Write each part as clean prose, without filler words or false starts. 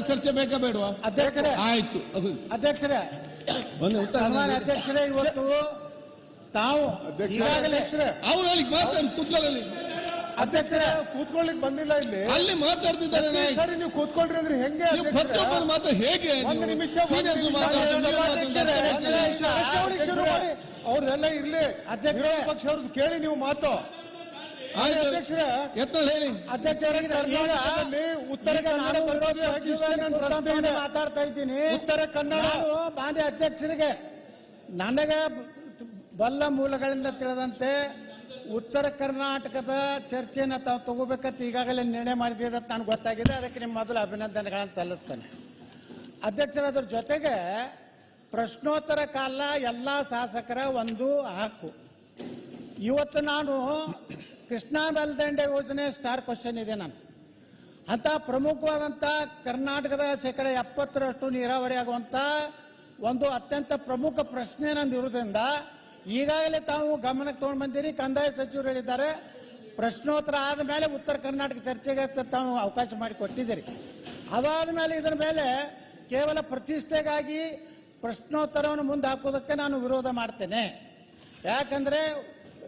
ಚರ್ಚೆ ಬೇಕಾ ಬೇಡವಾ? ಅಧ್ಯಕ್ಷರೇ, ಆಯ್ತು ಅಧ್ಯಕ್ಷರೇ, ಅಧ್ಯಕ್ಷರೇ, ಇವತ್ತು ತಾವು ಈಗಾಗಲೇ ಅವ್ರು ಅಲ್ಲಿ ಮಾತಾಡಿ ಕೂತ್ಕೊಳ್ಳಲಿ. ಅಧ್ಯಕ್ಷರೇ ಕೂತ್ಕೊಳ್ಳಿಕ್ ಬಂದಿಲ್ಲ ಇಲ್ಲಿ, ಅಲ್ಲಿ ಮಾತಾಡ್ತಿದ್ದಾರೆ. ಸರಿ, ನೀವು ಕೂತ್ಕೊಳ್ರಿ ಅಂದ್ರೆ ಹೆಂಗೆ? ಪ್ರತಿಯೊಬ್ಬರ ಮಾತು ಹೇಗೆ? ಒಂದು ನಿಮಿಷ ಅವ್ರೆಲ್ಲ ಇರ್ಲಿ, ಅಧ್ಯಕ್ಷ ಪಕ್ಷ ಅವ್ರದ್ದು ಕೇಳಿ ನೀವು ಮಾತು. ಅಧ್ಯಕ್ಷರೇ ಹೇಳಿ. ಅಧ್ಯಕ್ಷರೇ, ಉತ್ತರ ಕನ್ನಡ ಮಾತಾಡ್ತಾ ಇದ್ದೀನಿ. ಉತ್ತರ ಕನ್ನಡ ಮಾನ್ಯ ಅಧ್ಯಕ್ಷರಿಗೆ ನನಗೆ ಬಲ್ಲ ಮೂಲಗಳಿಂದ ತಿಳಿದಂತೆ ಉತ್ತರ ಕರ್ನಾಟಕದ ಚರ್ಚೆಯನ್ನು ತಾವು ತಗೋಬೇಕಂತ ಈಗಾಗಲೇ ನಿರ್ಣಯ ಮಾಡಿದ್ದೀರ ಅಂತ ನನಗೆ ಗೊತ್ತಾಗಿದೆ. ಅದಕ್ಕೆ ನಿಮ್ಮ ಮೊದಲು ಅಭಿನಂದನೆಗಳನ್ನು ಸಲ್ಲಿಸ್ತೇನೆ. ಅಧ್ಯಕ್ಷರ, ಅದ್ರ ಜೊತೆಗೆ ಪ್ರಶ್ನೋತ್ತರ ಕಾಲ ಎಲ್ಲ ಶಾಸಕರ ಒಂದು ಹಕ್ಕು. ಇವತ್ತು ನಾನು ಕೃಷ್ಣಾ ಮೇಲ್ದಂಡೆ ಯೋಜನೆ ಸ್ಟಾರ್ ಕ್ವಶನ್ ಇದೆ. ನಾನು ಅಂತ ಪ್ರಮುಖವಾದಂಥ ಕರ್ನಾಟಕದ 70% ನೀರಾವರಿ ಆಗುವಂಥ ಒಂದು ಅತ್ಯಂತ ಪ್ರಮುಖ ಪ್ರಶ್ನೆ ನಂದು ಇರುವುದರಿಂದ ಈಗಾಗಲೇ ತಾವು ಗಮನಕ್ಕೆ ತಗೊಂಡು ಬಂದಿರಿ. ಕಂದಾಯ ಸಚಿವರು ಹೇಳಿದ್ದಾರೆ, ಪ್ರಶ್ನೋತ್ತರ ಆದ ಮೇಲೆ ಉತ್ತರ ಕರ್ನಾಟಕ ಚರ್ಚೆಗೆ ತಾವು ಅವಕಾಶ ಮಾಡಿಕೊಟ್ಟಿದ್ದೀರಿ. ಅದಾದ ಮೇಲೆ ಇದರ ಮೇಲೆ ಕೇವಲ ಪ್ರತಿಷ್ಠೆಗಾಗಿ ಪ್ರಶ್ನೋತ್ತರವನ್ನು ಮುಂದೆ ಹಾಕೋದಕ್ಕೆ ನಾನು ವಿರೋಧ ಮಾಡ್ತೇನೆ. ಯಾಕಂದರೆ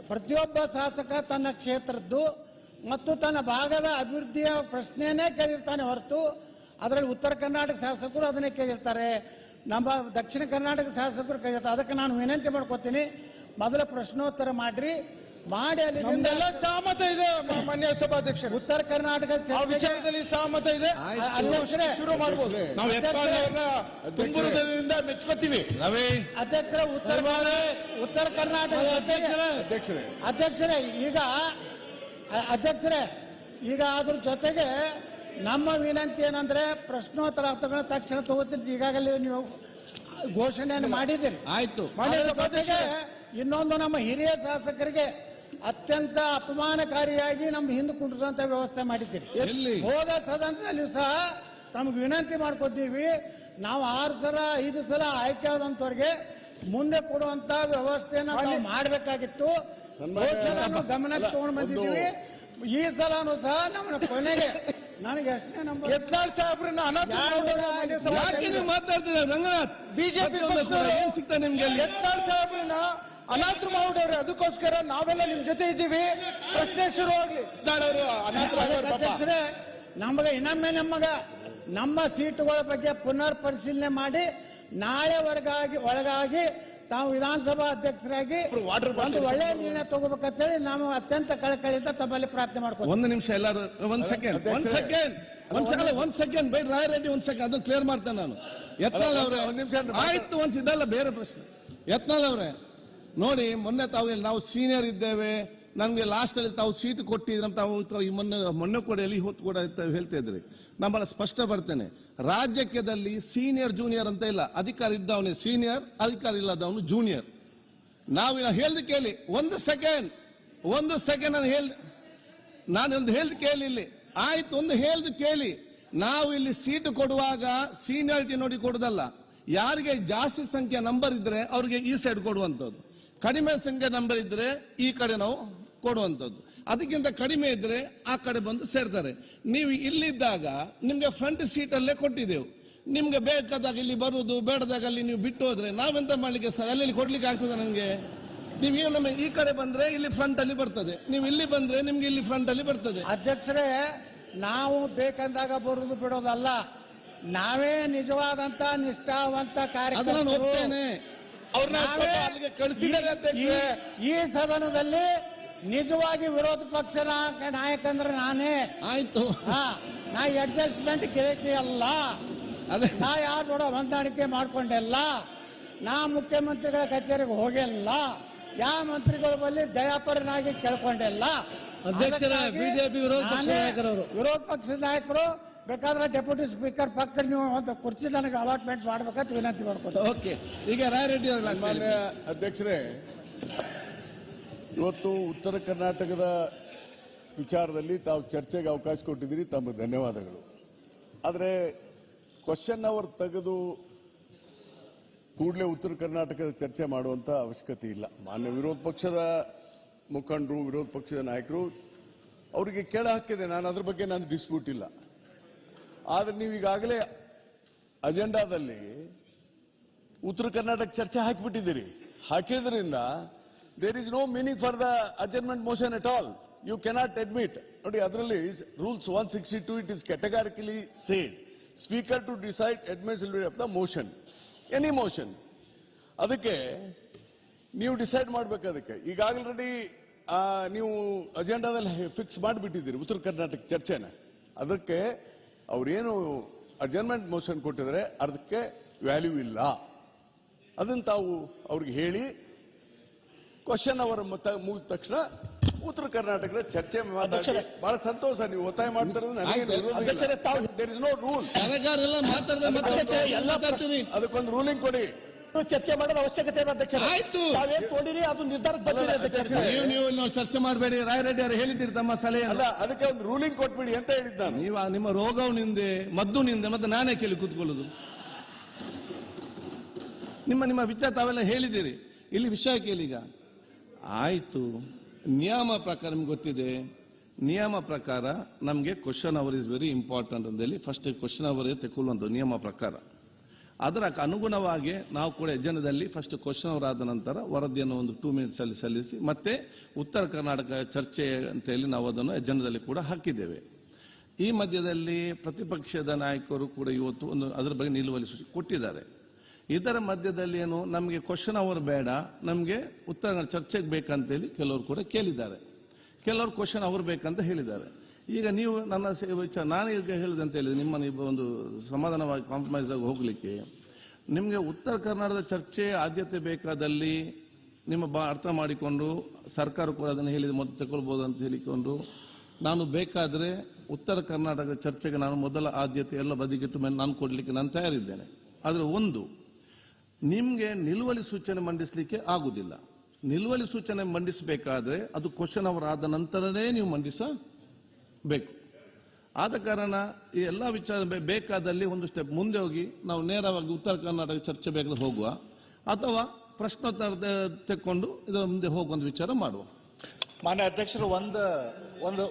ಪ್ರತಿಯೊಬ್ಬ ಶಾಸಕ ತನ್ನ ಕ್ಷೇತ್ರದ್ದು ಮತ್ತು ತನ್ನ ಭಾಗದ ಅಭಿವೃದ್ಧಿಯ ಪ್ರಶ್ನೆಯನ್ನೇ ಕೇಳಿರ್ತಾನೆ ಹೊರತು ಅದರಲ್ಲಿ ಉತ್ತರ ಕರ್ನಾಟಕ ಶಾಸಕರು ಅದನ್ನೇ ಕೇಳಿರ್ತಾರೆ, ನಮ್ಮ ದಕ್ಷಿಣ ಕರ್ನಾಟಕ ಶಾಸಕರು ಕೇಳಿರ್ತಾರೆ. ಅದಕ್ಕೆ ನಾನು ವಿನಂತಿ ಮಾಡ್ಕೋತೀನಿ, ಮೊದಲ ಪ್ರಶ್ನೋತ್ತರ ಮಾಡಿ ಅಲ್ಲಿ ಸಹಮತ ಇದೆ. ಮಾನ್ಯ ಸಭಾಧ್ಯಕ್ಷರು, ಉತ್ತರ ಕರ್ನಾಟಕ ವಿಚಾರದಲ್ಲಿ ಸಹಮತ ಇದೆ. ಶುರು ಮಾಡಬಹುದು. ನಾವು ಮೆಚ್ಕೋತೀವಿ. ಅಧ್ಯಕ್ಷರ, ಉತ್ತರ ಕರ್ನಾಟಕ ಅಧ್ಯಕ್ಷರೇ, ಈಗ ಅದ್ರ ಜೊತೆಗೆ ನಮ್ಮ ವಿನಂತಿ ಏನಂದ್ರೆ ಪ್ರಶ್ನೋತ್ತರ ತಗೊಂಡ ತಕ್ಷಣ ತಗೋತೀನಿ. ಈಗಾಗಲೇ ನೀವು ಘೋಷಣೆಯನ್ನು ಮಾಡಿದ್ದೀರಿ. ಆಯ್ತು. ಇನ್ನೊಂದು, ನಮ್ಮ ಹಿರಿಯ ಶಾಸಕರಿಗೆ ಅತ್ಯಂತ ಅಪಮಾನಕಾರಿಯಾಗಿ ನಮ್ಮ ಹಿಂದೆ ಕುಂಡ್ರಿಸುವಂತ ವ್ಯವಸ್ಥೆ ಮಾಡಿದ್ದೀರಿ. ಹೋದ ಸದನದಲ್ಲಿ ಸಹ ತಮ್ಗೆ ವಿನಂತಿ ಮಾಡ್ಕೊತೀವಿ, ನಾವು 6 ಸಲ 5 ಸಲ ಆಯ್ಕೆ ಆದಂತವ್ರಿಗೆ ಮುಂದೆ ಕೊಡುವಂತ ವ್ಯವಸ್ಥೆನ ನಾವು ಮಾಡಬೇಕಾಗಿತ್ತು. ಗಮನಕ್ಕೆ ತಗೊಂಡು ಬಂದಿದ್ದೀವಿ. ಈ ಸಲನೂ ಸಹ ನಮ್ಮ ಕೊನೆಗೆ ನನಗೆ ಎಷ್ಟನೇ ನಂಬರ್ ಯತ್ನಾಳ್ ಸಾಹೇಬ್ರನ್ನ ಮಾತಾಡ್ತಿದ್ದಾರೆ. ರಂಗನಾಥ್, ಬಿಜೆಪಿ ಏನ್ ಸಿಗ್ತಾ ನಿಮ್ಗೆ? ಯತ್ನಾಳ್ ಸಾಹೇಬ್ರನ್ನ ಅನಾಥರು ಮಾಡ್ಬಿಡವ್ರೆ. ಅದಕ್ಕೋಸ್ಕರ ನಾವೆಲ್ಲ ನಿಮ್ ಜೊತೆ ಇದ್ದೀವಿ. ಪ್ರಶ್ನೆ ಶುರುವಾಗ್ಲಿ. ಅಧ್ಯಕ್ಷರೇ, ನಮಗೆ ಇನ್ನೊಮ್ಮೆ ನಮ್ಮ ಸೀಟುಗಳ ಬಗ್ಗೆ ಪುನರ್ ಪರಿಶೀಲನೆ ಮಾಡಿ ನಾಳೆ ಒಳಗಾಗಿ ತಾವು ವಿಧಾನಸಭಾ ಅಧ್ಯಕ್ಷರಾಗಿ ಒಂದು ಒಳ್ಳೆಯ ನಿರ್ಣಯ ತಗೋಬೇಕಂತೇಳಿ ನಾವು ಅತ್ಯಂತ ಕಳಕಳಿಯಿಂದ ತಮ್ಮಲ್ಲಿ ಪ್ರಾರ್ಥನೆ ಮಾಡ್ತೀವಿ. ಒಂದು ನಿಮಿಷ ಎಲ್ಲರೂ ಒಂದ್ ಸೆಕೆಂಡ್ ಬೇಡ ರಾಯರೆಡ್ಡಿ, ಒಂದ್ ಸೆಕೆಂಡ್ ಅದನ್ನು ಕ್ಲಿಯರ್ ಮಾಡ್ತೇನೆ ನಾನು. ಯತ್ನಾಳ್ ಅವರೇ, ಒಂದ್ ನಿಮಿಷ ಆಯ್ತು. ಇದಲ್ಲ ಬೇರೆ ಪ್ರಶ್ನೆ. ಯತ್ನಾಳ್ ಅವರೇ ನೋಡಿ, ಮೊನ್ನೆ ನಾವು ಸೀನಿಯರ್ ಇದ್ದೇವೆ, ನಮ್ಗೆ ಲಾಸ್ಟ್ ಅಲ್ಲಿ ತಾವು ಸೀಟ್ ಕೊಟ್ಟಿದ್ರೆ ತಾವು ಮೊನ್ನೆ ಕೂಡ ಹೊತ್ತು ಕೂಡ ಹೇಳ್ತಾ ಇದ್ರಿ. ನಮ್ಮನ್ನ ಸ್ಪಷ್ಟ ಬರ್ತೇನೆ, ರಾಜ್ಯದಲ್ಲಿ ಸೀನಿಯರ್ ಜೂನಿಯರ್ ಅಂತ ಇಲ್ಲ. ಅಧಿಕಾರ ಇದ್ದವನೇ ಸೀನಿಯರ್, ಅಧಿಕಾರ ಇಲ್ಲದವನು ಜೂನಿಯರ್. ನಾವು ಹೇಳ್ದು ಕೇಳಿ. ಒಂದು ಸೆಕೆಂಡ್ ನಾನು ಹೇಳ್ದು ಕೇಳಿ ಇಲ್ಲಿ. ಆಯ್ತು, ಒಂದು ಹೇಳ್ದು ಕೇಳಿ. ನಾವು ಇಲ್ಲಿ ಸೀಟ್ ಕೊಡುವಾಗ ಸೀನಿಯಾರಿಟಿ ನೋಡಿ ಕೊಡುದಲ್ಲ. ಯಾರಿಗೆ ಜಾಸ್ತಿ ಸಂಖ್ಯೆ ನಂಬರ್ ಇದ್ರೆ ಅವ್ರಿಗೆ ಈ ಸೈಡ್ ಕೊಡುವಂಥದ್ದು, ಕಡಿಮೆ ಸಂಖ್ಯೆ ನಂಬರ್ ಇದ್ರೆ ಈ ಕಡೆ ನಾವು ಕೊಡುವಂಥದ್ದು. ಅದಕ್ಕಿಂತ ಕಡಿಮೆ ಇದ್ರೆ ಆ ಕಡೆ ಬಂದು ಸೇರ್ತಾರೆ. ನೀವು ಇಲ್ಲಿದ್ದಾಗ ನಿಮ್ಗೆ ಫ್ರಂಟ್ ಸೀಟ್ ಅಲ್ಲೇ ಕೊಟ್ಟಿದ್ದೆವು. ನಿಮ್ಗೆ ಬೇಕಾದಾಗ ಇಲ್ಲಿ ಬರುವುದು, ಬೇಡದಾಗ ಅಲ್ಲಿ ನೀವು ಬಿಟ್ಟು ಹೋದ್ರೆ ನಾವೆಂತ ಮಾಡ್ಲಿಕ್ಕೆ ಅಲ್ಲಿ ಕೊಡ್ಲಿಕ್ಕೆ ಆಗ್ತದೆ? ನನಗೆ ನೀವು ನಮ್ಮ ಈ ಕಡೆ ಬಂದ್ರೆ ಇಲ್ಲಿ ಫ್ರಂಟ್ ಅಲ್ಲಿ ಬರ್ತದೆ, ನೀವು ಇಲ್ಲಿ ಬಂದ್ರೆ ನಿಮ್ಗೆ ಇಲ್ಲಿ ಫ್ರಂಟ್ ಅಲ್ಲಿ ಬರ್ತದೆ. ಅಧ್ಯಕ್ಷರೇ, ನಾವು ಬೇಕಂದಾಗ ಬರುವುದು ಬಿಡೋದಲ್ಲ, ನಾವೇ ನಿಜವಾದಂತ ನಿಷ್ಠಾವಂತ ಕಾರ್ಯಕ್ರಮ ಈ ಸದನದಲ್ಲಿ ನಿಜವಾಗಿ ವಿರೋಧ ಪಕ್ಷ ನಾಯಕ ಅಂದ್ರೆ ನಾನೇ. ಆಯ್ತು, ನಾ ಅಡ್ಜಸ್ಟ್ಮೆಂಟ್ ಕೇಳಿ ಅಲ್ಲ, ನಾ ಯಾರು ನೋಡ ಹೊಂದಾಣಿಕೆ ಮಾಡ್ಕೊಂಡೆಲ್ಲ, ನಾ ಮುಖ್ಯಮಂತ್ರಿಗಳ ಕಚೇರಿಗೆ ಹೋಗಿಲ್ಲ, ಯಾವ ಮಂತ್ರಿಗಳ ಬಳಿ ದಯಾಪರನಾಗಿ ಕೇಳ್ಕೊಂಡೆಲ್ಲ. ಅಧ್ಯಕ್ಷರ ಬಿಜೆಪಿ ವಿರೋಧ ಪಕ್ಷದ ನಾಯಕರು ಬೇಕಾದ್ರೆ ಡೆಪ್ಯೂಟಿ ಸ್ಪೀಕರ್ ಪಕ್ಕ ನೀವು ಒಂದು ಕುರ್ಚಿ ನನಗೆ ಅಲಾಟ್ಮೆಂಟ್ ಮಾಡ್ಬೇಕಂತ ವಿನಂತಿ ಮಾಡ್ಕೊಂಡು. ಓಕೆ, ಈಗ ರಾಯರೆಡ್ಡಿ ಮಾನ್ಯ ಅಧ್ಯಕ್ಷರೇ, ಇವತ್ತು ಉತ್ತರ ಕರ್ನಾಟಕದ ವಿಚಾರದಲ್ಲಿ ತಾವು ಚರ್ಚೆಗೆ ಅವಕಾಶ ಕೊಟ್ಟಿದ್ದೀರಿ, ತಮ್ಮ ಧನ್ಯವಾದಗಳು. ಆದರೆ ಕ್ವಶನ್ ಅವರ್ ತೆಗೆದು ಕೂಡಲೇ ಉತ್ತರ ಕರ್ನಾಟಕದ ಚರ್ಚೆ ಮಾಡುವಂತ ಅವಶ್ಯಕತೆ ಇಲ್ಲ. ಮಾನ್ಯ ವಿರೋಧ ಪಕ್ಷದ ಮುಖಂಡರು, ವಿರೋಧ ಪಕ್ಷದ ನಾಯಕರು, ಅವರಿಗೆ ಕೇಳ ಹಕ್ಕಿದೆ. ನಾನು ಅದ್ರ ಬಗ್ಗೆ ನಾನು ಡಿಸ್ಪ್ಯೂಟ್ ಇಲ್ಲ. ಆದ್ರೆ ನೀವು ಈಗಾಗಲೇ ಅಜೆಂಡಾದಲ್ಲಿ ಉತ್ತರ ಕರ್ನಾಟಕ ಚರ್ಚೆ ಹಾಕಿಬಿಟ್ಟಿದ್ದೀರಿ. ಹಾಕಿದ್ರಿಂದ there is no meaning for the adjournment motion at all. You cannot admit. ನೋಡಿ, ಅದರಲ್ಲಿ rules 162 it is categorically said speaker to decide admissibility of the motion, any motion. ಅದಕ್ಕೆ ನೀವು ಡಿಸೈಡ್ ಮಾಡ್ಬೇಕು. ಅದಕ್ಕೆ ಈಗಾಗಲೇ ನೀವು ಅಜೆಂಡಾದಲ್ಲಿ ಫಿಕ್ಸ್ ಮಾಡಿಬಿಟ್ಟಿದ್ದೀರಿ ಉತ್ತರ ಕರ್ನಾಟಕ ಚರ್ಚೆನ. ಅದಕ್ಕೆ ಅವ್ರೇನು ಅಡ್ಜರ್ನ್ಮೆಂಟ್ ಮೋಷನ್ ಕೊಟ್ಟಿದ್ರೆ ಅದಕ್ಕೆ ವ್ಯಾಲ್ಯೂ ಇಲ್ಲ. ಅದನ್ನು ತಾವು ಅವ್ರಿಗೆ ಹೇಳಿ ಕ್ವಶನ್ ಅವರ್ ಮುಗಿದ ತಕ್ಷಣ ಉತ್ತರ ಕರ್ನಾಟಕದ ಚರ್ಚೆ ಮಾತಾಡಿ. ಬಹಳ ಸಂತೋಷ ನೀವು ಒತ್ತಾಯ ಮಾಡ್ತಿರೋದು. There is no rule. ಅದಕ್ಕೊಂದು ರೂಲಿಂಗ್ ಕೊಡಿ. ಚರ್ಚೆ ಮಾಡೋದು ಅವಶ್ಯಕತೆ ಇದೆ ಅಧ್ಯಕ್ಷರೇ. ಆಯ್ತು, ನೋಡಿರಿ, ಅದು ನಿರ್ಧಾರ ಬಂದಿದೆ ಅಧ್ಯಕ್ಷರೇ. ನೀವು ಚರ್ಚೆ ಮಾಡಬೇಡಿ. ರಾಯರೆಡ್ಡಿ ಅವರು ಹೇಳಿದ್ದೀರಿ ತಮ್ಮ ಸಲಹೆ ಅಲ್ಲ, ಅದಕ್ಕೆ ಒಂದು ರೂಲಿಂಗ್ ಕೊಟ್ಬಿಡಿ ಅಂತ ಹೇಳಿದ್ದು ನಾನು. ನೀವು ನಿಮ್ಮ ರೋಗವು ನಿಂದೆ, ಮದ್ದು ನಿಂದೆ, ಮತ್ತೆ ನಾನೇ ಕೇಳಿ ಕೂತ್ಕೊಳ್ಳೋದು. ನಿಮ್ಮ ವಿಚಾರ ತಾವೆಲ್ಲ ಹೇಳಿದ್ದೀರಿ. ಇಲ್ಲಿ ವಿಷಯ ಕೇಳೀಗ. ಆಯ್ತು, ನಿಯಮ ಪ್ರಕಾರ ನಿಮ್ಗೆ ಗೊತ್ತಿದೆ. ನಿಯಮ ಪ್ರಕಾರ ನಮಗೆ question hour is very important ಅಂತ ಹೇಳಿ ಫಸ್ಟ್ ಕ್ವಶನ್ ಅವರ್ ತಗೊಳ್ಳುವಂತ ನಿಯಮ ಪ್ರಕಾರ. ಅದರ ಅನುಗುಣವಾಗಿ ನಾವು ಕೂಡ ಎಜೆಂಡಾದಲ್ಲಿ ಫಸ್ಟ್ ಕ್ವಶನ್ ಅವರ್ ಆದ ನಂತರ ವರದಿಯನ್ನು ಒಂದು 2 ಮಿನಿಟ್ಸ್ ಅಲ್ಲಿ ಸಲ್ಲಿಸಿ ಮತ್ತೆ ಉತ್ತರ ಕರ್ನಾಟಕ ಚರ್ಚೆ ಅಂತ ಹೇಳಿ ನಾವು ಅದನ್ನು ಎಜೆಂಡಾದಲ್ಲಿ ಕೂಡ ಹಾಕಿದ್ದೇವೆ. ಈ ಮಧ್ಯದಲ್ಲಿ ಪ್ರತಿಪಕ್ಷದ ನಾಯಕರು ಕೂಡ ಇವತ್ತು ಒಂದು ಅದರ ಬಗ್ಗೆ ನಿಲುವಳಿ ಸೂಚನೆ ಕೊಟ್ಟಿದ್ದಾರೆ. ಇದರ ಮಧ್ಯದಲ್ಲಿ ಏನು, ನಮಗೆ ಕ್ವಶನ್ ಅವರ್ ಬೇಡ, ನಮಗೆ ಉತ್ತರ ಚರ್ಚೆಗೆ ಬೇಕಂತೇಳಿ ಕೆಲವರು ಕೂಡ ಕೇಳಿದ್ದಾರೆ. ಕೆಲವರು ಕ್ವಶನ್ ಅವರ್ ಬೇಕಂತ ಹೇಳಿದ್ದಾರೆ. ಈಗ ನೀವು ನನ್ನ ವಿಚಾರ ನಾನು ಈಗ ಹೇಳಿದೆ ಅಂತ ಹೇಳಿದ್ರೆ ನಿಮ್ಮ ಒಂದು ಸಮಾಧಾನವಾಗಿ ಕಾಂಪ್ರಮೈಸ್ ಆಗಿ ಹೋಗ್ಲಿಕ್ಕೆ ನಿಮಗೆ ಉತ್ತರ ಕರ್ನಾಟಕದ ಚರ್ಚೆ ಆದ್ಯತೆ ಬೇಕಾದಲ್ಲಿ ನಿಮ್ಮ ಅರ್ಥ ಮಾಡಿಕೊಂಡು ಸರ್ಕಾರ ಕೂಡ ಅದನ್ನು ಹೇಳಿದ ಮೊದಲು ತಗೊಳ್ಬಹುದು ಅಂತ ಹೇಳಿಕೊಂಡು ನಾನು ಬೇಕಾದ್ರೆ ಉತ್ತರ ಕರ್ನಾಟಕದ ಚರ್ಚೆಗೆ ನಾನು ಮೊದಲ ಆದ್ಯತೆ ಎಲ್ಲ ಬದಿಗಿಟ್ಟು ಮೇಲೆ ನಾನು ಕೊಡ್ಲಿಕ್ಕೆ ನಾನು ತಯಾರಿದ್ದೇನೆ. ಆದ್ರೆ ಒಂದು, ನಿಮ್ಗೆ ನಿಲುವಳಿ ಸೂಚನೆ ಮಂಡಿಸಲಿಕ್ಕೆ ಆಗುದಿಲ್ಲ. ನಿಲುವಳಿ ಸೂಚನೆ ಮಂಡಿಸಬೇಕಾದ್ರೆ ಅದು ಕ್ವಶನ್ ಅವರ್ ಆದ ನಂತರನೇ ನೀವು ಮಂಡಿಸಬೇಕು. ಆದ ಕಾರಣ ಈ ಎಲ್ಲಾ ವಿಚಾರ ಬೇಕಾದಲ್ಲಿ ಒಂದು ಸ್ಟೆಪ್ ಮುಂದೆ ಹೋಗಿ ನಾವು ನೇರವಾಗಿ ಉತ್ತರ ಕರ್ನಾಟಕ ಚರ್ಚೆ ಬೇಕಾದ್ರೆ ಹೋಗುವ, ಅಥವಾ ಪ್ರಶ್ನೋತ್ತರ ತೆಕ್ಕೊಂಡು ಇದರ ಮುಂದೆ ಹೋಗುವಂತ ವಿಚಾರ ಮಾಡುವ. ಮಾನ್ಯ ಅಧ್ಯಕ್ಷರು ಒಂದು